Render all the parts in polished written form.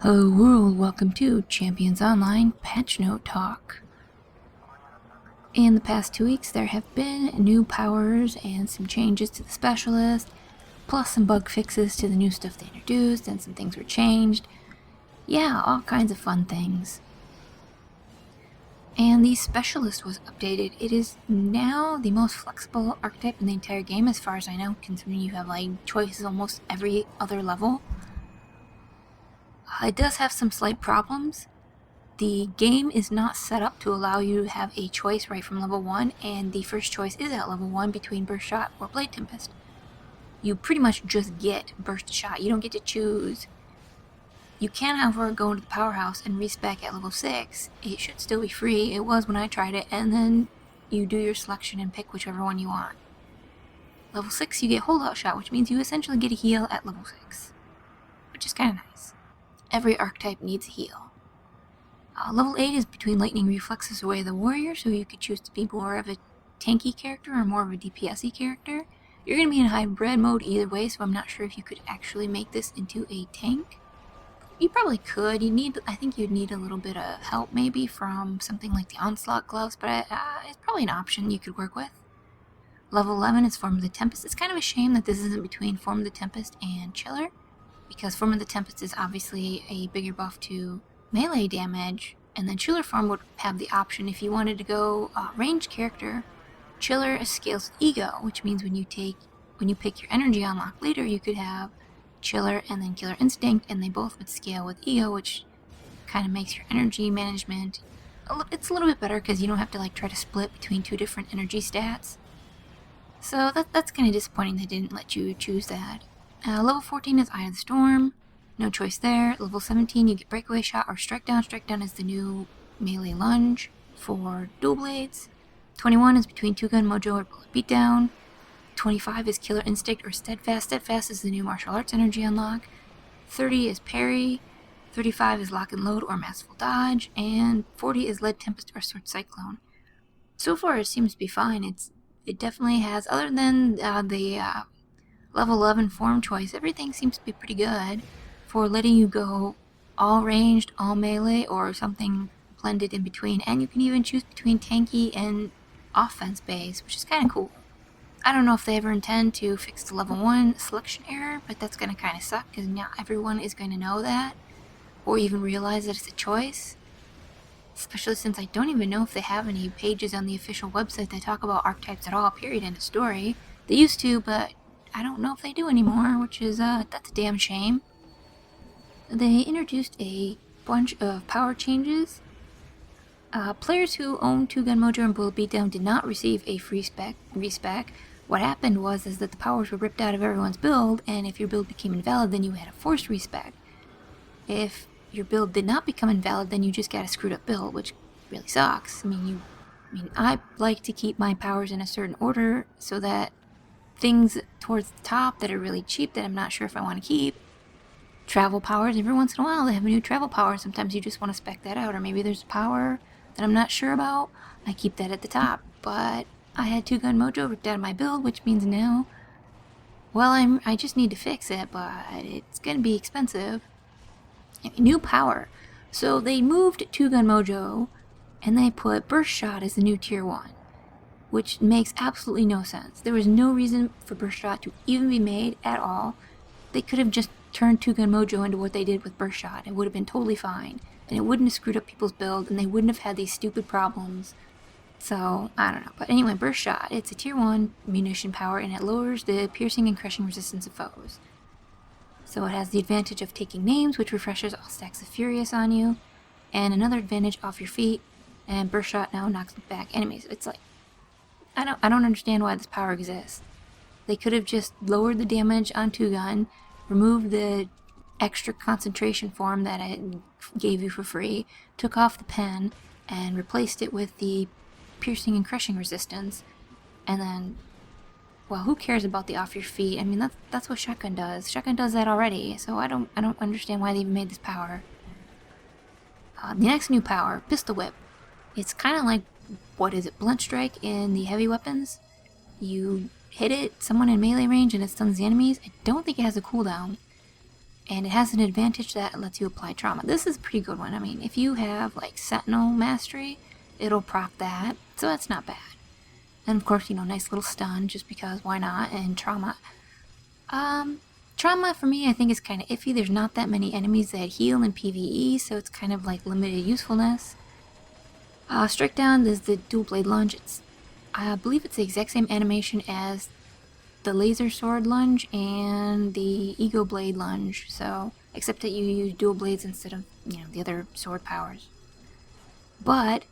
Hello world, welcome to Champions Online Patch Note Talk. In the past 2 weeks there have been new powers and some changes to the specialist, plus some bug fixes to the new stuff they introduced and some things were changed. Yeah, all kinds of fun things. And the specialist was updated. It is now the most flexible archetype in the entire game as far as I know, considering you have like choices almost every other level. It does have some slight problems. The game is not set up to allow you to have a choice right from level 1, and the first choice is at level 1 between Burst Shot or Blade Tempest. You pretty much just get Burst Shot, you don't get to choose. You can, however, go into the Powerhouse and respec at level 6. It should still be free, it was when I tried it, and then you do your selection and pick whichever one you want. Level 6 you get Holdout Shot, which means you essentially get a heal at level 6, which is kind of nice. Every archetype needs a heal. Level 8 is between Lightning Reflexes Away the Warrior, so you could choose to be more of a tanky character or more of a DPS-y character. You're going to be in hybrid mode either way, so I'm not sure if you could actually make this into a tank. You probably could. I think you'd need a little bit of help maybe from something like the Onslaught Gloves, but it's probably an option you could work with. Level 11 is Form of the Tempest. It's kind of a shame that this isn't between Form of the Tempest and Chiller, because Form of the Tempest is obviously a bigger buff to melee damage, and then Chiller Form would have the option if you wanted to go ranged character. Chiller scales with Ego, which means when you pick your energy unlock later, you could have Chiller and then Killer Instinct, and they both would scale with Ego, which kind of makes your energy management it's a little bit better because you don't have to like try to split between two different energy stats. So that's kind of disappointing they didn't let you choose that. Level 14 is Eye of the Storm. No choice there. Level 17 you get Breakaway Shot or Strike Down. Strike Down is the new melee lunge for dual blades. 21 is between Two Gun Mojo or Bullet Beatdown. 25 is Killer Instinct or Steadfast. Steadfast is the new martial arts energy unlock. 30 is Parry. 35 is Lock and Load or Masterful Dodge. And 40 is Lead Tempest or Sword Cyclone. So far it seems to be fine. It definitely has, other than the level 11 form choice, everything seems to be pretty good for letting you go all ranged, all melee, or something blended in between. And you can even choose between tanky and offense base, which is kind of cool. I don't know if they ever intend to fix the level 1 selection error, but that's going to kind of suck because not everyone is going to know that or even realize that it's a choice. Especially since I don't even know if they have any pages on the official website that talk about archetypes at all, period, end of story. They used to, but I don't know if they do anymore, which is, that's a damn shame. They introduced a bunch of power changes. Players who own Two Gun Mojo and Bullet Beatdown did not receive a free respec. What happened was that the powers were ripped out of everyone's build, and if your build became invalid, then you had a forced respec. If your build did not become invalid, then you just got a screwed up build, which really sucks. I like to keep my powers in a certain order so that things towards the top that are really cheap that I'm not sure if I want to keep. Travel powers, every once in a while they have a new travel power. Sometimes you just want to spec that out, or maybe there's a power that I'm not sure about. I keep that at the top. But I had Two Gun Mojo ripped out of my build, which means now, well, I just need to fix it, but it's gonna be expensive. New power. So they moved Two Gun Mojo and they put Burst Shot as the new tier 1, which makes absolutely no sense. There was no reason for Burst Shot to even be made at all. They could have just turned Two Gun Mojo into what they did with Burst Shot. It would have been totally fine, and it wouldn't have screwed up people's build, and they wouldn't have had these stupid problems. So, I don't know. But anyway, Burst Shot, it's a tier 1 munition power, and it lowers the piercing and crushing resistance of foes. So it has the advantage of taking names, which refreshes all stacks of Furious on you, and another advantage off your feet, and Burst Shot now knocks back enemies. It's like, I don't understand why this power exists. They could have just lowered the damage on Two Gun, removed the extra concentration form that it gave you for free, took off the pen, and replaced it with the piercing and crushing resistance, and then, well, who cares about the off your feet? I mean, that's what Shotgun does. Shotgun does that already, so I don't understand why they even made this power. The next new power, Pistol Whip. It's kind of like, what is it, Blunt Strike in the heavy weapons? You hit it, someone in melee range, and it stuns the enemies. I don't think it has a cooldown. and it has an advantage that lets you apply trauma. This is a pretty good one. I mean, if you have like Sentinel Mastery, it'll proc that, so that's not bad. And of course, you know, nice little stun, just because why not? And trauma. Trauma for me, I think, is kind of iffy. There's not that many enemies that heal in PvE, so it's kind of like limited usefulness. Strike down is the dual blade lunge. I believe it's the exact same animation as the laser sword lunge and the ego blade lunge, so except that you use dual blades instead of, you know, the other sword powers. But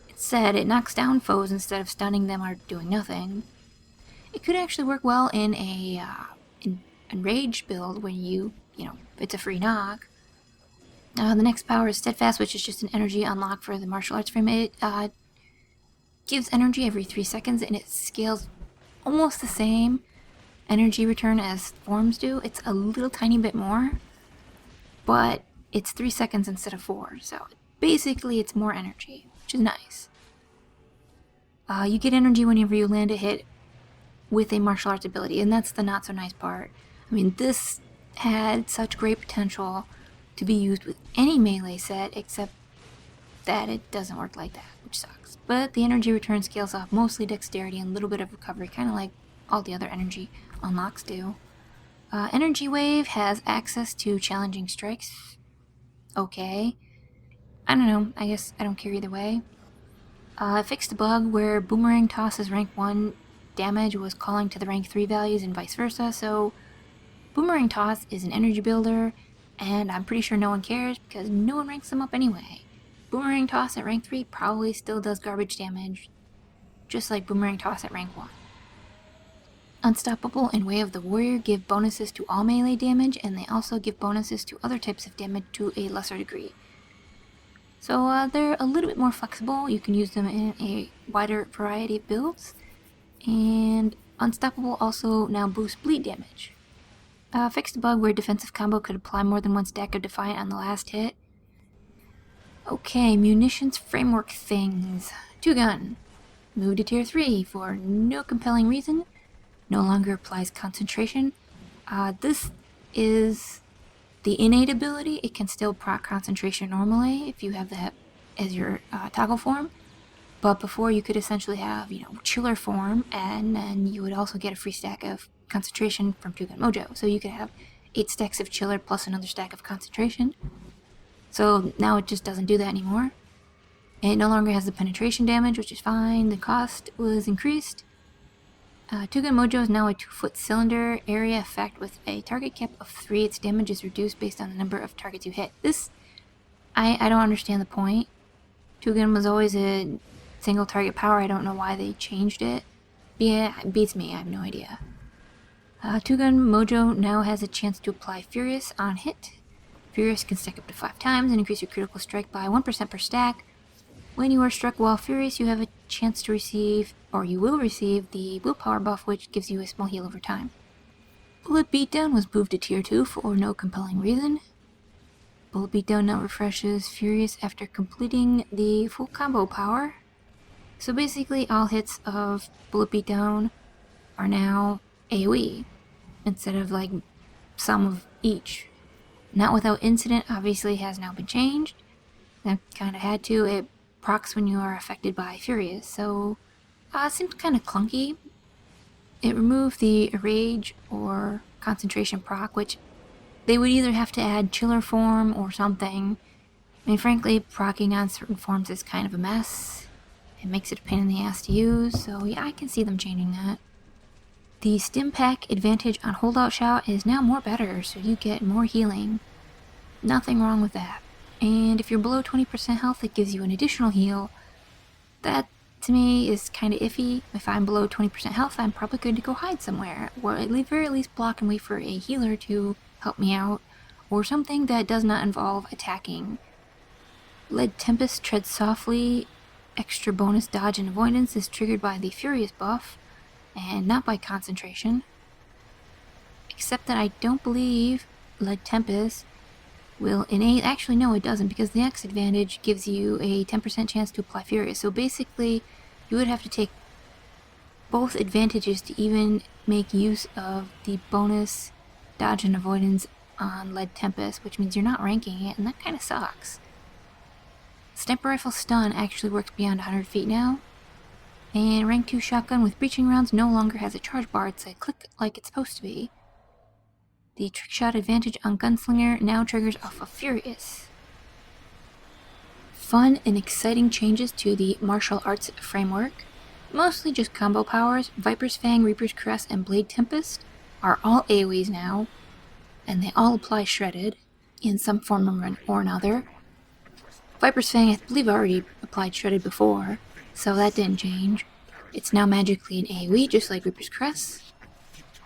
it said it knocks down foes instead of stunning them or doing nothing. It could actually work well in a enraged build when you know, it's a free knock. The next power is Steadfast, which is just an energy unlock for the martial arts frame. It gives energy every 3 seconds, and it scales almost the same energy return as forms do. It's a little tiny bit more, but it's 3 seconds instead of 4, so basically it's more energy, which is nice. You get energy whenever you land a hit with a martial arts ability, and that's the not so nice part. I mean, this had such great potential to be used with any melee set, except that it doesn't work like that, which sucks. But the energy return scales off mostly dexterity and a little bit of recovery, kind of like all the other energy unlocks do. Energy Wave has access to challenging strikes. Okay. I don't know, I guess I don't care either way. Fixed a bug where Boomerang Toss's rank 1 damage was calling to the rank 3 values and vice versa, so Boomerang Toss is an energy builder, and I'm pretty sure no one cares because no one ranks them up anyway. Boomerang Toss at rank 3 probably still does garbage damage, just like Boomerang Toss at rank 1. Unstoppable and Way of the Warrior give bonuses to all melee damage, and they also give bonuses to other types of damage to a lesser degree. So they're a little bit more flexible. You can use them in a wider variety of builds. And Unstoppable also now boosts bleed damage. Fixed a bug where defensive combo could apply more than one stack of Defiant on the last hit. Okay, munitions framework things. 2-gun. Move to tier 3 for no compelling reason. No longer applies concentration. This is the innate ability. It can still proc concentration normally if you have that as your toggle form. But before, you could essentially have, you know, chiller form, and then you would also get a free stack of concentration from 2-gun Mojo. So you could have 8 stacks of chiller plus another stack of concentration. So now it just doesn't do that anymore. It no longer has the penetration damage, which is fine. The cost was increased. 2-gun Mojo is now a 2-foot cylinder area effect with a target cap of 3. Its damage is reduced based on the number of targets you hit. This, I don't understand the point. 2-gun was always a single target power. I don't know why they changed it. Yeah, it beats me. I have no idea. 2-gun Mojo now has a chance to apply Furious on hit. Furious can stack up to 5 times and increase your critical strike by 1% per stack. When you are struck while Furious, you have a chance to receive, or you will receive, the willpower buff, which gives you a small heal over time. Bullet Beatdown was moved to tier 2 for no compelling reason. Bullet Beatdown now refreshes Furious after completing the full combo power. So basically all hits of Bullet Beatdown are now AoE, instead of like some of each. Not Without Incident obviously has now been changed. That kind of had to. It procs when you are affected by Furious, so it seems kind of clunky. It removed the Rage or Concentration proc, which they would either have to add Chiller form or something. I mean, frankly, procking on certain forms is kind of a mess. It makes it a pain in the ass to use, so yeah, I can see them changing that. The Stim Pack advantage on Holdout Shout is now more better, so you get more healing. Nothing wrong with that. And if you're below 20% health, it gives you an additional heal. That, to me, is kind of iffy. If I'm below 20% health, I'm probably good to go hide somewhere, or at the very least block and wait for a healer to help me out, or something that does not involve attacking. Lead Tempest treads softly. Extra bonus dodge and avoidance is triggered by the Furious buff, and not by concentration. Except that I don't believe Lead Tempest will innate. Actually, no, it doesn't, because the X advantage gives you a 10% chance to apply Furious. So basically, you would have to take both advantages to even make use of the bonus dodge and avoidance on Lead Tempest, which means you're not ranking it, and that kind of sucks. Sniper Rifle Stun actually works beyond 100 feet now, and Rank 2 Shotgun with breaching rounds no longer has a charge bar. It's a click like it's supposed to be. The Trick Shot advantage on Gunslinger now triggers off of Furious. Fun and exciting changes to the martial arts framework. Mostly just combo powers. Viper's Fang, Reaper's Crest, and Blade Tempest are all AoEs now, and they all apply Shredded in some form or another. Viper's Fang, I believe, already applied Shredded before, so that didn't change. It's now magically an AoE, just like Reaper's Crest.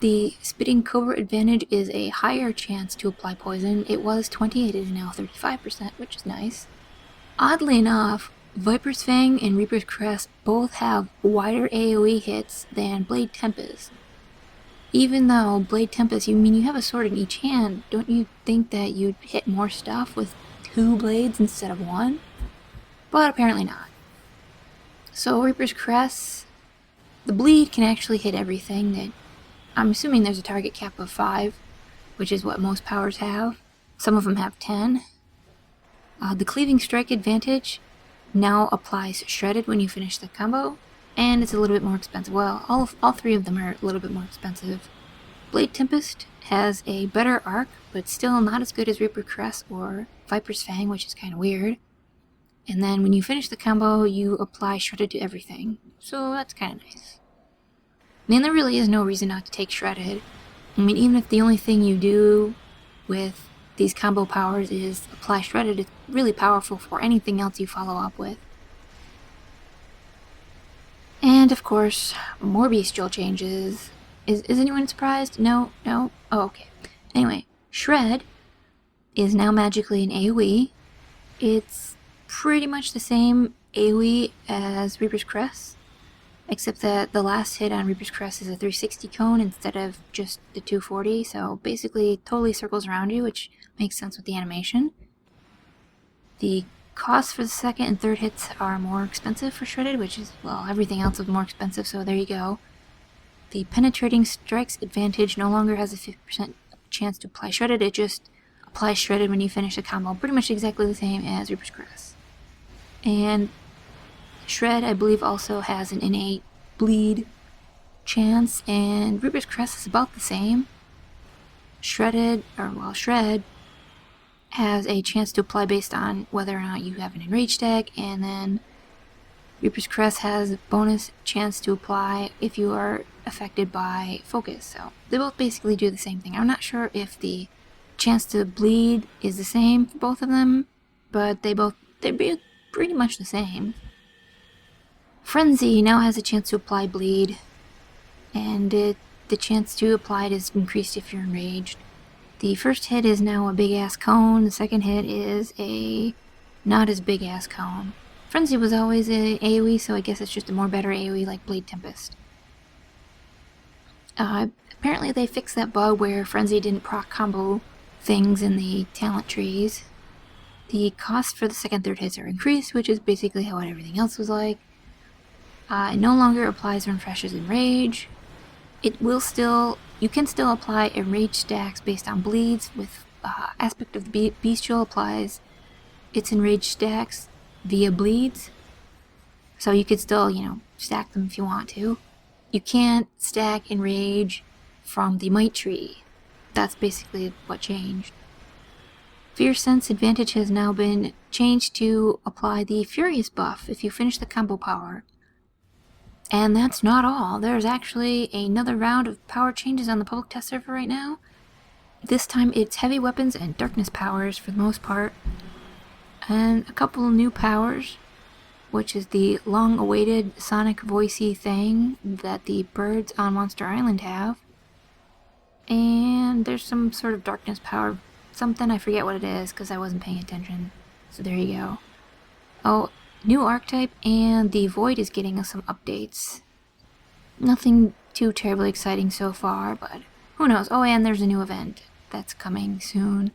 The Spitting Cobra advantage is a higher chance to apply poison. It was 20, it is now 35%, which is nice. Oddly enough, Viper's Fang and Reaper's Crest both have wider AoE hits than Blade Tempest. Even though Blade Tempest, you have a sword in each hand, don't you think that you'd hit more stuff with 2 blades instead of 1? But apparently not. So Reaper's Crest, the bleed can actually hit everything. That I'm assuming there's a target cap of 5, which is what most powers have. Some of them have 10. The Cleaving Strike advantage now applies Shredded when you finish the combo, and it's a little bit more expensive. Well, all 3 of them are a little bit more expensive. Blade Tempest has a better arc, but still not as good as Reaper Crest or Viper's Fang, which is kind of weird. And then when you finish the combo, you apply Shredded to everything, so that's kind of nice. I mean, there really is no reason not to take Shredded. I mean, even if the only thing you do with these combo powers is apply Shredded, it's really powerful for anything else you follow up with. And of course, more bestial changes. Is anyone surprised? No? Oh, okay. Anyway, Shred is now magically an AoE. It's pretty much the same AoE as Reaper's Crest, except that the last hit on Reaper's Crest is a 360 cone instead of just the 240, so basically it totally circles around you, which makes sense with the animation. The costs for the second and third hits are more expensive for Shredded, which is, well, everything else is more expensive, so there you go. The Penetrating Strikes advantage no longer has a 50% chance to apply Shredded, it just applies Shredded when you finish a combo, pretty much exactly the same as Reaper's Crest. And Shred, I believe, also has an innate bleed chance, and Reaper's Crest is about the same. Shred has a chance to apply based on whether or not you have an enraged deck, and then Reaper's Crest has a bonus chance to apply if you are affected by focus. So they both basically do the same thing. I'm not sure if the chance to bleed is the same for both of them, but they're pretty much the same. Frenzy now has a chance to apply bleed, and the chance to apply it is increased if you're enraged. The first hit is now a big ass cone, the second hit is a not as big ass cone. Frenzy was always a AoE, so I guess it's just a more better AoE like Blade Tempest. Apparently they fixed that bug where Frenzy didn't proc combo things in the talent trees. The cost for the second, third hits are increased, which is basically how everything else was like. It no longer applies or refreshes Enrage. You can still apply Enrage stacks based on bleeds, with Aspect of the Bestial applies its Enrage stacks via bleeds. So you could still, stack them if you want to. You can't stack Enrage from the Might tree. That's basically what changed. Fierce Sense advantage has now been changed to apply the Furious buff if you finish the combo power. And that's not all. There's actually another round of power changes on the public test server right now. This time it's heavy weapons and darkness powers for the most part. And a couple new powers, which is the long-awaited sonic voicey thing that the birds on Monster Island have. And there's some sort of darkness power, something, I forget what it is because I wasn't paying attention. So there you go. Oh, new archetype, and the Void is getting us some updates. Nothing too terribly exciting so far, but who knows. Oh, and there's a new event that's coming soon.